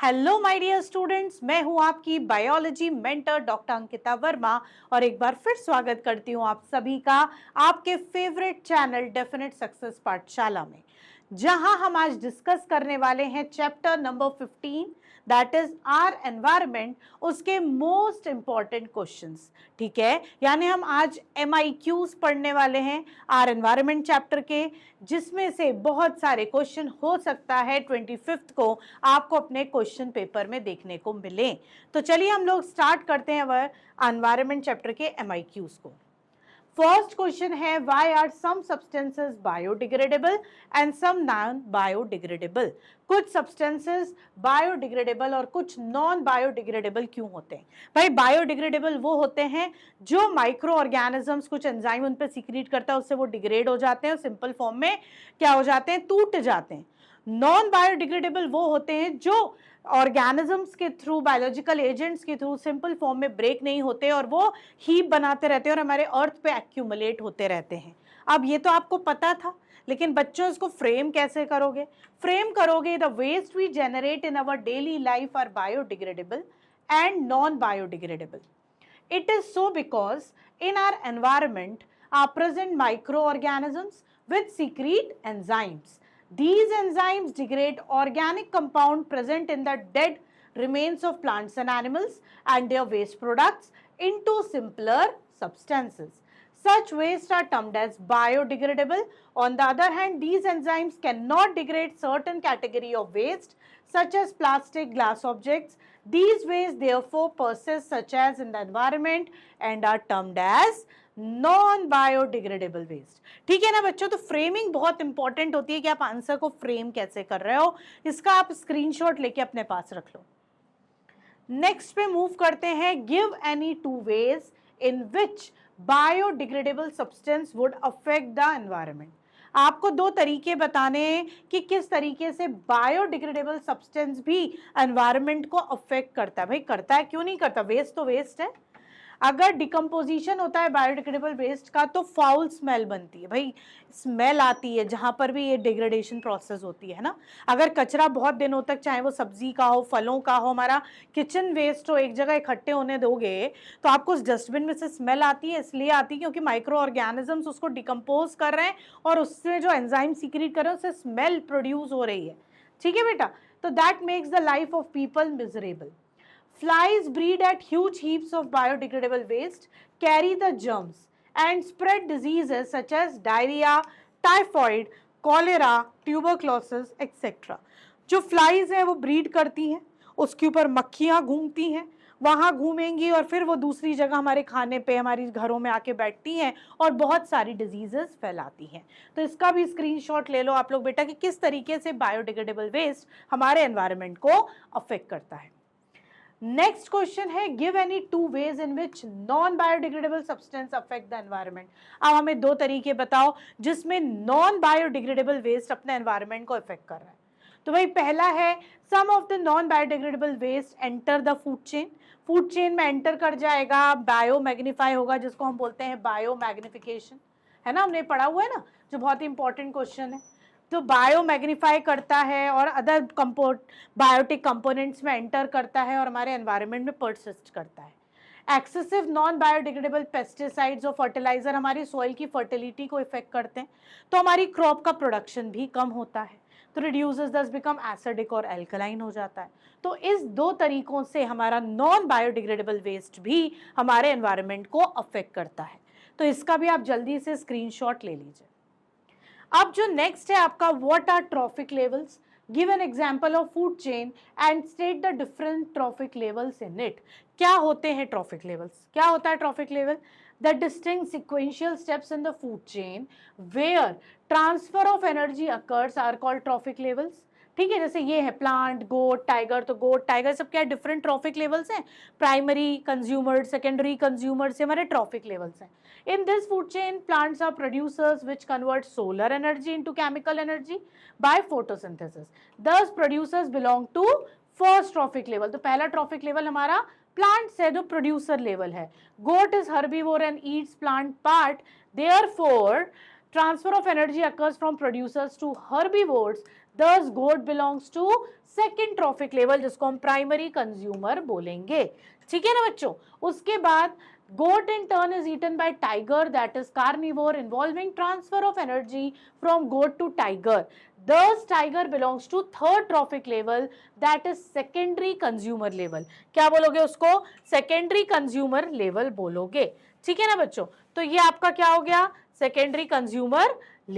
Hello my dear students, मैं हूं आपकी biology mentor doctor Ankita Verma और एक बार फिर स्वागत करती हूं आप सभी का आपके फेवरेट चैनल डेफिनेट सक्सेस पाठशाला में, जहां हम आज डिस्कस करने वाले हैं chapter number 15 that is our environment, उसके मोस्ट इंपॉर्टेंट क्वेश्चंस। ठीक है, यानी हम आज MIQs पढ़ने वाले हैं आर एनवायरमेंट चैप्टर के, जिसमें से बहुत सारे क्वेश्चन हो सकता है 25 को आपको अपने क्वेश्चन पेपर में देखने को मिले। तो चलिए हम लोग स्टार्ट करते हैं वह एनवायरमेंट चैप्टर के MIQs को। फर्स्ट क्वेश्चन है, why are some substances biodegradable and some non biodegradable. कुछ सब्सटेंसेस बायोडिग्रेडेबल और कुछ नॉन बायोडिग्रेडेबल क्यों होते हैं? भाई बायोडिग्रेडेबल वो होते हैं जो माइक्रो ऑर्गेनिजम्स, कुछ एंजाइम उन पे सीक्रेट करता है, उससे वो डिग्रेड हो जाते हैं और सिंपल फॉर्म में क्या हो जाते हैं, टूट जाते हैं। नॉन बायोडिग्रेडेबल वो होते हैं जो ऑर्गेनिजम्स के थ्रू, बायोलॉजिकल एजेंट्स के थ्रू सिंपल फॉर्म में ब्रेक नहीं होते और वो हीप बनाते रहते हैं और हमारे अर्थ पे एक्यूमुलेट होते रहते हैं। अब ये तो आपको पता था, लेकिन बच्चों इसको फ्रेम कैसे करोगे? फ्रेम करोगे, the waste we generate in our daily life are biodegradable and non biodegradable. It is so because in our environment are present microorganisms which secrete enzymes. These enzymes degrade organic compound present in the dead remains of plants and animals and their waste products into simpler substances. Such waste are termed as biodegradable. On the other hand, these enzymes cannot degrade certain category of waste such as plastic, glass objects. These waste therefore persist such as in the environment and are termed as non biodegradable waste. ठीक है ना बच्चों, तो framing बहुत important होती है कि आप आंसर को फ्रेम कैसे कर रहे हो, इसका आप स्क्रीनशॉट लेके अपने पास रख लो। नेक्स्ट पे मूव करते हैं, give any two ways in which biodegradable substance would affect the environment. आपको दो तरीके बताने हैं कि किस तरीके से बायोडिग्रेडेबल सब्सटेंस भी एनवायरनमेंट को अफेक्ट करता है। भाई करता है, क्यों नहीं करता, वेस्ट तो वेस्ट है। अगर डिकम्पोजिशन होता है बायोडिग्रेडेबल वेस्ट का तो फाउल स्मेल बनती है, भाई स्मेल आती है जहां पर भी ये डिग्रेडेशन प्रोसेस होती है ना। अगर कचरा बहुत दिनों तक, चाहे वो सब्जी का हो, फलों का हो, हमारा किचन वेस्ट हो, एक जगह इकट्ठे होने दोगे तो आपको उस डस्टबिन में से स्मेल आती है। इसलिए आती है क्योंकि माइक्रो ऑर्गेनिजम्स उसको डिकम्पोज कर रहे हैं और उससे जो एंजाइम सीक्रेट कर रहे हैं उससे स्मेल प्रोड्यूस हो रही है। ठीक है बेटा, तो that makes the life of people miserable. Flies breed at huge heaps of biodegradable waste, carry the germs and spread diseases such as diarrhea, typhoid, cholera, tuberculosis, etc. जो फ्लाइज हैं वो ब्रीड करती हैं, उसके ऊपर मक्खियां घूमती हैं, वहां घूमेंगी और फिर वो दूसरी जगह हमारे खाने पे, हमारी घरों में आके बैठती हैं और बहुत सारी डिजीजेस फैलाती हैं। तो इसका भी स्क्रीनशॉट ले लो आप लोग बेटा कि किस तरीके से बायोडिग्रेडेबल वेस्ट हमारे एनवायरनमेंट को अफेक्ट करता है। नेक्स्ट क्वेश्चन है, give any two ways in which non biodegradable substance affect the environment. अब हमें दो तरीके बताओ जिसमें नॉन बायोडिग्रेडेबल वेस्ट अपने एनवायरनमेंट को अफेक्ट कर रहा है। तो भाई पहला है, some of the non biodegradable waste enter the food chain. Food chain में एंटर कर जाएगा, बायो मैग्नीफाई होगा, जिसको हम बोलते हैं बायो मैग्निफिकेशन, है ना, हमने पढ़ा हुआ है ना, जो बहुत ही इंपॉर्टेंट क्वेश्चन है। तो बायो मैग्नीफाई करता है और अदर बायोटिक कंपोनेंट्स में एंटर करता है और हमारे एनवायरनमेंट में परसिस्ट करता है। एक्सेसिव नॉन बायोडिग्रेडेबल पेस्टिसाइड्स और फर्टिलाइजर हमारी सॉइल की फर्टिलिटी को इफेक्ट करते हैं, तो हमारी क्रॉप का प्रोडक्शन भी कम होता है, तो रिड्यूसेस दस बिकम एसिडिक और एल्कलाइन हो जाता है। तो इस दो तरीकों से हमारा नॉन बायोडिग्रेडेबल वेस्ट भी हमारे एनवायरनमेंट को अफेक्ट करता है। तो इसका भी आप जल्दी से स्क्रीनशॉट ले लीजिए। अब जो नेक्स्ट है आपका, what are trophic levels, give an example of food chain and state the different trophic levels in it. क्या होते हैं ट्रॉफिक लेवल्स? क्या होता है trophic level? The distinct sequential steps in the food chain where transfer of energy occurs are called trophic levels. ठीक है, जैसे ये है प्लांट, गोट, टाइगर, तो गोट, टाइगर सब क्या डिफरेंट ट्रॉफिक लेवल्स हैं। प्राइमरी कंज्यूमर, सेकेंडरी कंज्यूमर से हमारे ट्रॉफिक लेवल्स हैं। In this food chain, plants are producers which convert solar energy into chemical energy by photosynthesis. Thus, producers belong to first trophic level. तो पहला trophic level हमारा plants है जो producer level है. Goat is herbivore and eats plant part. Therefore, transfer of energy occurs from producers to herbivores. Thus goat belongs to second trophic level, जिसको हम primary consumer बोलेंगे। ठीक है ना बच्चों। उसके बाद goat in turn is eaten by tiger, that is carnivore, involving transfer of energy from goat to tiger. Thus tiger belongs to third trophic level, that is secondary consumer level. क्या बोलोगे उसको? secondary consumer level बोलोगे। ठीक है ना बच्चों। तो ये आपका क्या हो गया? secondary consumer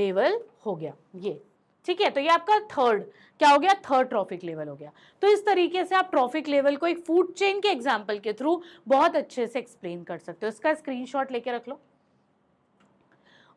level हो गया ये। ठीक है, तो ये आपका थर्ड क्या हो गया? थर्ड ट्रॉफिक लेवल हो गया। तो इस तरीके से आप ट्रॉफिक लेवल को एक फूड चेन के एग्जांपल के थ्रू बहुत अच्छे से एक्सप्लेन कर सकते हो। इसका स्क्रीनशॉट लेके रख लो।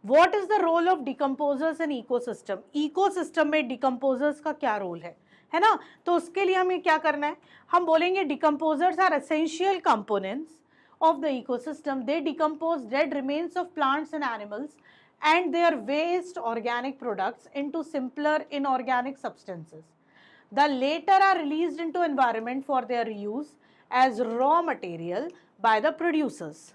What is the role of decomposers in ecosystem? Ecosystem में डिकम्पोजर्स का क्या रोल है ना? तो उसके लिए हमें क्या करना है? हम बोलेंगे decomposers are essential components of the ecosystem. They decompose dead remains of plants and animals and their waste organic products into simpler inorganic substances. The latter are released into environment for their use as raw material by the producers.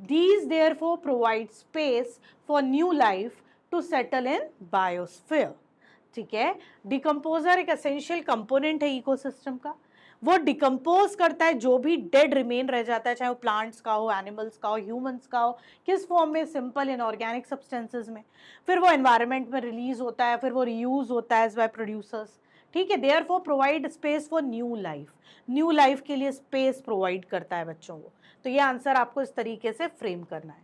These therefore provide space for new life to settle in biosphere. ठीक है, decomposer एक essential component है ecosystem का। वो decompose करता है जो भी डेड रिमेन रह जाता है, चाहे वो प्लांट्स का हो, एनिमल्स का हो, ह्यूमंस का हो, किस फॉर्म में? सिंपल इनऑर्गेनिक सब्सटेंसेज में। फिर वो एनवायरनमेंट में रिलीज होता है, फिर वो रीयूज होता है बाय प्रोड्यूसर्स। ठीक है, therefore provide space for new life. New life के लिए स्पेस प्रोवाइड करता है बच्चों को। तो ये आंसर आपको इस तरीके से फ्रेम करना है।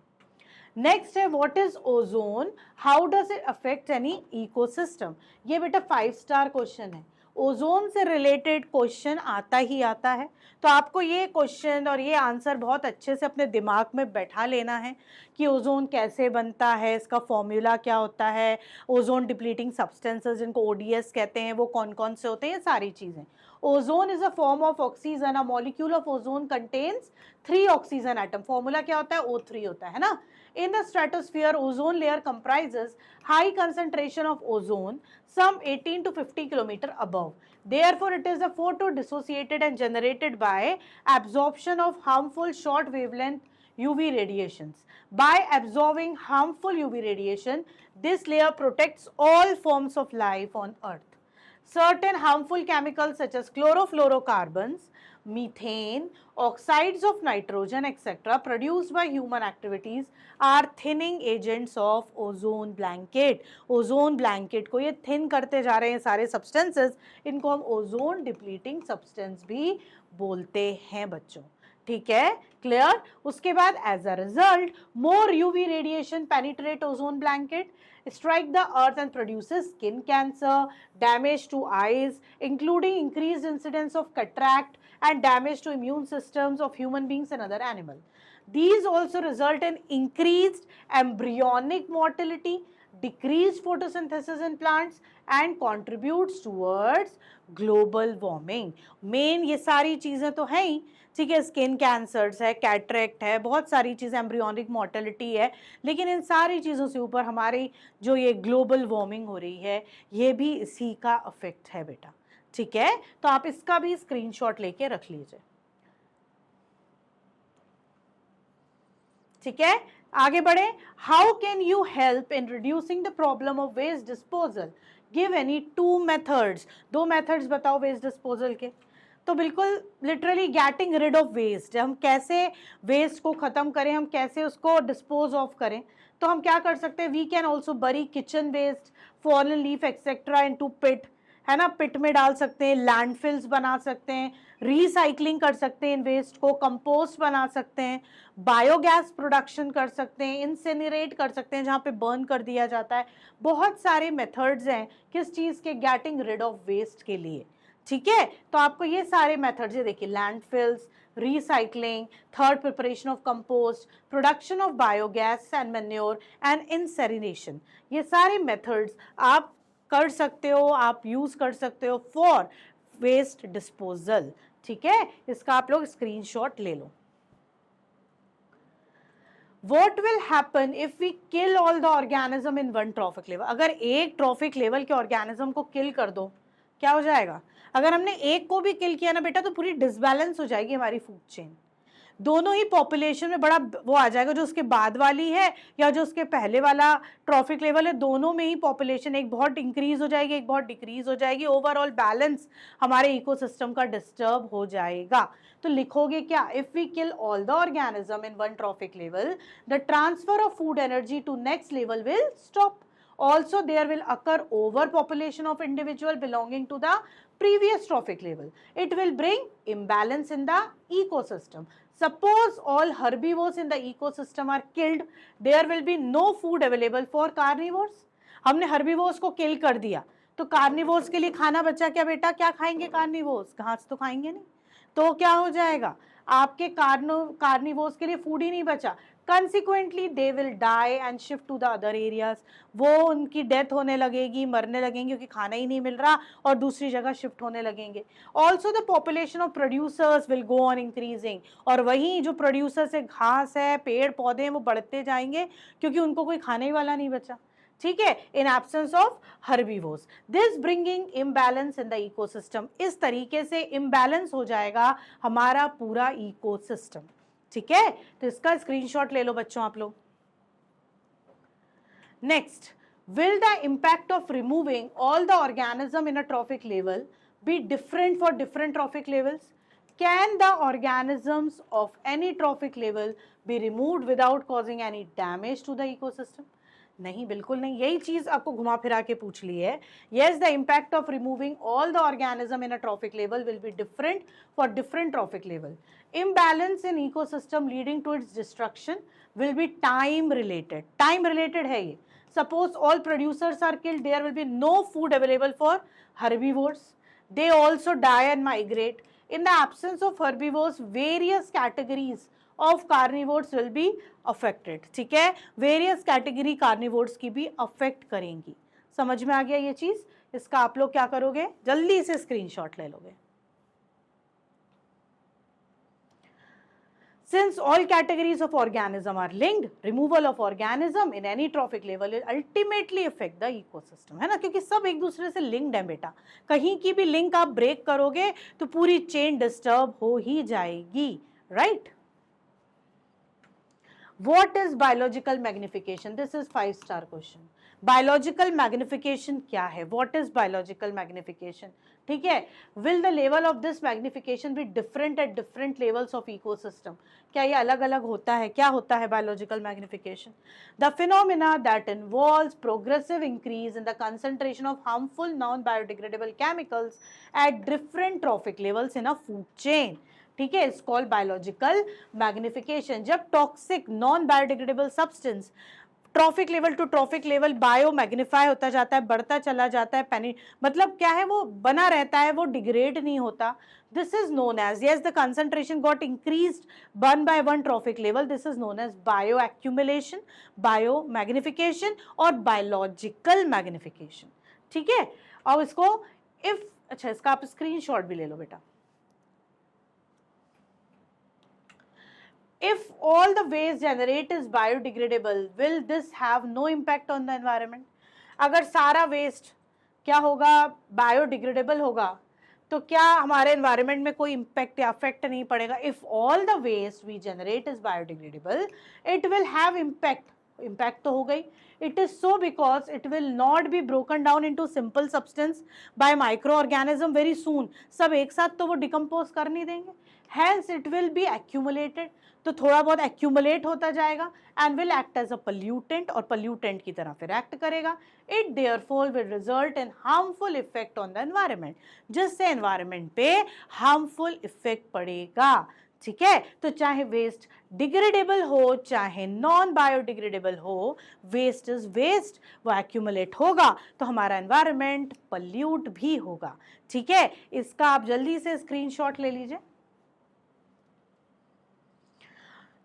नेक्स्ट है what is ozone, how does it affect any ecosystem? ये बेटा 5 स्टार क्वेश्चन है। ओजोन से रिलेटेड क्वेश्चन आता ही आता है। तो आपको ये क्वेश्चन और ये आंसर बहुत अच्छे से अपने दिमाग में बैठा लेना है कि ओजोन कैसे बनता है, इसका फॉर्मूला क्या होता है, ओजोन डिप्लीटिंग सब्सटेंसेस जिनको ओडीएस कहते हैं वो कौन कौन से होते हैं, ये सारी चीज़ें। Ozone is a form of oxygen. A molecule of ozone contains 3 oxygen atom. Formula क्या होता है? O3 होता है ना। In the stratosphere, ozone layer comprises high concentration of ozone, some 18 to 50 km above. Therefore, it is a photo-dissociated and generated by absorption of harmful short wavelength UV radiations. By absorbing harmful UV radiation, this layer protects all forms of life on Earth. Certain harmful chemicals such as chlorofluorocarbons, methane, oxides of nitrogen, etc. produced by human activities are thinning agents of ozone blanket. Ozone blanket को ये thin करते जा रहे हैं सारे substances, इनको हम ozone depleting substance भी बोलते हैं बच्चों। ठीक है, क्लियर? उसके बाद as a result, more UV radiation penetrate ozone blanket, strike the earth and produces skin cancer, damage to eyes, including increased incidence of cataract and damage to immune systems of human beings and other animals. These also result in increased embryonic mortality, decreased photosynthesis in plants and contributes towards global warming. Main ये सारी चीज़ें तो हैं ही, ठीक है, skin cancers है, cataract है, बहुत सारी चीज़ें, एम्ब्रियोनिक मोर्टेलिटी है, लेकिन इन सारी चीज़ों से ऊपर हमारी जो ये ग्लोबल वार्मिंग हो रही है ये भी इसी का अफेक्ट है बेटा। ठीक है, तो आप इसका भी स्क्रीनशॉट लेके रख लीजिए। ठीक है, आगे बढ़े। How can you help in reducing the problem of waste disposal? Give any 2 methods. 2 methods बताओ वेस्ट डिस्पोजल के। तो बिल्कुल literally getting rid of waste, हम कैसे वेस्ट को ख़त्म करें, हम कैसे उसको डिस्पोज ऑफ करें। तो हम क्या कर सकते हैं? We can also bury kitchen waste, fallen leaf etcetera into pit, है ना, पिट में डाल सकते हैं, लैंडफिल्स बना सकते हैं, रीसाइकलिंग कर सकते हैं इन वेस्ट को, कंपोस्ट बना सकते हैं, बायोगैस प्रोडक्शन कर सकते हैं, इंसिनरेट कर सकते हैं जहाँ पे बर्न कर दिया जाता है। बहुत सारे मेथड्स हैं किस चीज़ के? गेटिंग रिड ऑफ वेस्ट के लिए। ठीक है, तो आपको ये सारे मेथड्स, ये देखिए, landfills, recycling, third preparation of compost, production of biogas and manure and incineration, ये सारे मेथड्स आप कर सकते हो, आप यूज कर सकते हो फॉर वेस्ट डिस्पोजल। ठीक है, इसका आप लोग स्क्रीनशॉट ले लो। What will happen if we kill all the organism in one trophic level? अगर एक ट्रॉफिक लेवल के ऑर्गेनिज्म को किल कर दो, क्या हो जाएगा? अगर हमने एक को भी किल किया ना बेटा तो पूरी डिसबैलेंस हो जाएगी हमारी फूड चेन। दोनों ही पॉपुलेशन में बड़ा वो आ जाएगा, जो उसके बाद वाली है या जो उसके पहले वाला ट्रॉफिक लेवल है, दोनों में ही पॉपुलेशन एक बहुत इंक्रीज हो जाएगी, एक बहुत डिक्रीज हो जाएगी, ओवरऑल बैलेंस हमारे इकोसिस्टम का डिस्टर्ब हो जाएगा। तो लिखोगे क्या, if we kill all the organism in one trophic level, the transfer of food energy to next level will stop. Also, there will occur overpopulation of individual belonging to the previous trophic level. It will bring imbalance in the ecosystem. Suppose all herbivores in the ecosystem are killed, there will be no food available for carnivores. हमने herbivores को kill कर दिया, तो carnivores के लिए खाना बचा क्या बेटा? क्या खाएंगे carnivores? घास तो खाएंगे नहीं, तो क्या हो जाएगा, आपके carnivores के लिए food ही नहीं बचा. Consequently, they will die and shift to the other areas. वो उनकी डेथ होने लगेगी, मरने लगेंगे क्योंकि खाना ही नहीं मिल रहा और दूसरी जगह शिफ्ट होने लगेंगे. Also, the population of producers will go on increasing. और वहीं जो producers है, घास है, पेड़ पौधे हैं, वो बढ़ते जाएंगे क्योंकि उनको कोई खाने ही वाला नहीं बचा. ठीक है, in absence of herbivores, this bringing imbalance in the ecosystem. इस तरीके से इम्बैलेंस हो जाएगा हमारा पूरा इकोसिस्टम. ठीक है, तो इसका स्क्रीनशॉट ले लो बच्चों आप लोग. Next, will the impact of removing all the organism in a trophic level be different for different trophic levels? Can the organisms of any trophic level be removed without causing any damage to the ecosystem? नहीं, बिल्कुल नहीं. यही चीज आपको घुमा फिरा के पूछ ली है. Yes, the impact of removing all the organism in a trophic level will be different for different trophic level. Imbalance in ecosystem leading to its destruction will be time related. Time related है ये. Suppose all producers are killed, there will be no food available for herbivores. They also die and migrate. In the absence of herbivores, various categories of carnivores will be affected. ठीक है, various category carnivores की भी affect करेंगी. समझ में आ गया ये चीज? इसका आप लोग क्या करोगे, जल्दी से स्क्रीनशॉट ले लोगे. Since all categories of organism are linked, removal of organism in any trophic level will ultimately affect the ecosystem. है ना, क्योंकि सब एक दूसरे से लिंक्ड है बेटा. कहीं की भी लिंक आप ब्रेक करोगे तो पूरी चेन डिस्टर्ब हो ही जाएगी. Right? What is biological magnification? This is 5-star question. Biological magnification क्या है? What is biological magnification? ठीक है, will the level of this magnification be different at different levels of ecosystem? क्या ये अलग अलग होता है? क्या होता है biological magnification? The phenomena that involves progressive increase in the concentration of harmful non-biodegradable chemicals at different trophic levels in a food chain. ठीक है, इट्स कॉल्ड बायोलॉजिकल मैग्निफिकेशन. जब toxic non biodegradable substance trophic level to trophic level bio magnify होता जाता है, बढ़ता चला जाता है, मतलब क्या है, वो बना रहता है, वो डिग्रेड नहीं होता. This is known as, yes the concentration got increased one by one trophic level. This is known as bio accumulation, bio magnification और बायोलॉजिकल मैग्निफिकेशन. ठीक है, और इसको इफ, अच्छा इसका आप स्क्रीनशॉट भी ले लो बेटा. If all the waste generate is biodegradable, will this have no impact on the environment? अगर सारा waste क्या होगा, biodegradable होगा, तो क्या हमारे environment में कोई impact या effect नहीं पड़ेगा? If all the waste we generate is biodegradable, it will have impact. Impact तो हो गई. It is so because it will not be broken down into simple substance by microorganism very soon. सब एक साथ तो वो decompose कर नहीं देंगे. Hence it will be accumulated. तो थोड़ा बहुत accumulate होता जाएगा and will act as a pollutant और pollutant की तरह फिर act करेगा. It therefore will result in harmful effect on the environment. जिससे environment पे harmful effect पड़ेगा. ठीक है, तो चाहे वेस्ट डिग्रेडेबल हो चाहे नॉन बायोडिग्रेडेबल हो, वेस्ट इज वेस्ट, वो एक्यूमुलेट होगा तो हमारा एनवायरनमेंट पल्यूट भी होगा. ठीक है, इसका आप जल्दी से स्क्रीनशॉट ले लीजिए.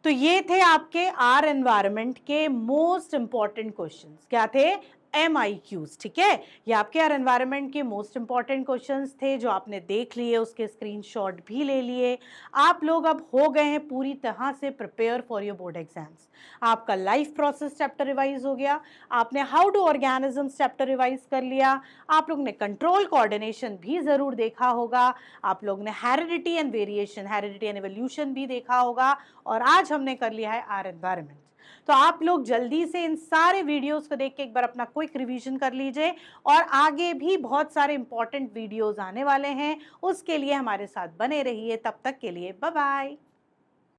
तो ये थे आपके आर एनवायरनमेंट के मोस्ट इंपॉर्टेंट क्वेश्चंस. क्या थे? MIQs, ठीक है। ये आपके यार एनवायरनमेंट के मोस्ट इंपॉर्टेंट क्वेश्चंस थे जो आपने देख लिए, उसके स्क्रीनशॉट भी ले लिए। आप लोग अब हो गए हैं पूरी तरह से prepare for your board exams. आपका लाइफ प्रोसेस चैप्टर रिवाइज हो गया, आपने how do organisms chapter revise कर लिया, आप लोग ने कंट्रोल कोऑर्डिनेशन भी जरूर देखा होगा, आप लोग ने heredity and variation, heredity and evolution भी देखा होगा, और आज हमने कर लिया है आर एनवायरनमेंट। तो आप लोग जल्दी से इन सारे वीडियोस को देख के एक बार अपना क्विक रिवीजन कर लीजिए, और आगे भी बहुत सारे इंपॉर्टेंट वीडियोस आने वाले हैं, उसके लिए हमारे साथ बने रहिए। तब तक के लिए बाय बाय।